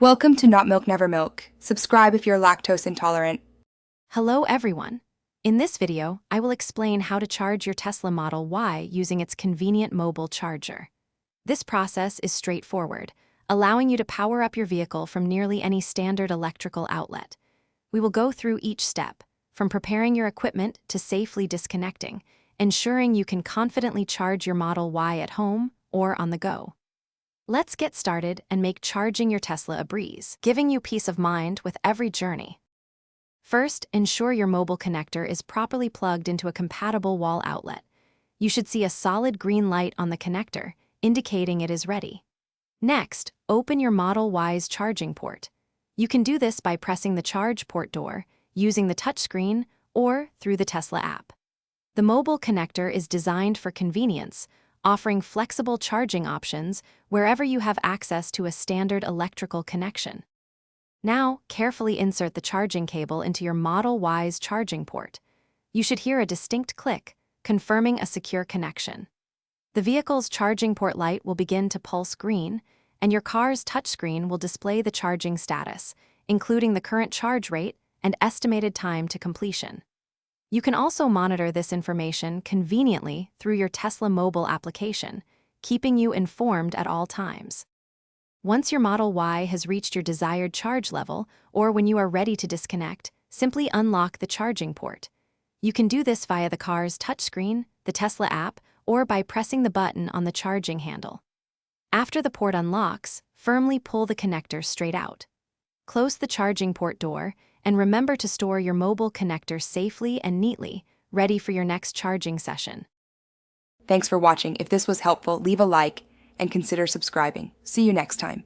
Welcome to Not Milk Never Milk. Subscribe if you're lactose intolerant. Hello everyone! In this video, I will explain how to charge your Tesla Model Y using its convenient mobile charger. This process is straightforward, allowing you to power up your vehicle from nearly any standard electrical outlet. We will go through each step, from preparing your equipment to safely disconnecting, ensuring you can confidently charge your Model Y at home or on the go. Let's get started and make charging your Tesla a breeze, giving you peace of mind with every journey. First, ensure your mobile connector is properly plugged into a compatible wall outlet. You should see a solid green light on the connector, indicating it is ready. Next, open your Model Y's charging port. You can do this by pressing the charge port door, using the touchscreen, or through the Tesla app. The mobile connector is designed for convenience, offering flexible charging options wherever you have access to a standard electrical connection. Now, carefully insert the charging cable into your Model Y's charging port. You should hear a distinct click, confirming a secure connection. The vehicle's charging port light will begin to pulse green, and your car's touchscreen will display the charging status, including the current charge rate and estimated time to completion. You can also monitor this information conveniently through your Tesla mobile application, keeping you informed at all times. Once your Model Y has reached your desired charge level, or when you are ready to disconnect, simply unlock the charging port. You can do this via the car's touchscreen, the Tesla app, or by pressing the button on the charging handle. After the port unlocks, firmly pull the connector straight out. Close the charging port door, and remember to store your mobile connector safely and neatly, ready for your next charging session. Thanks for watching. If this was helpful, leave a like and consider subscribing. See you next time.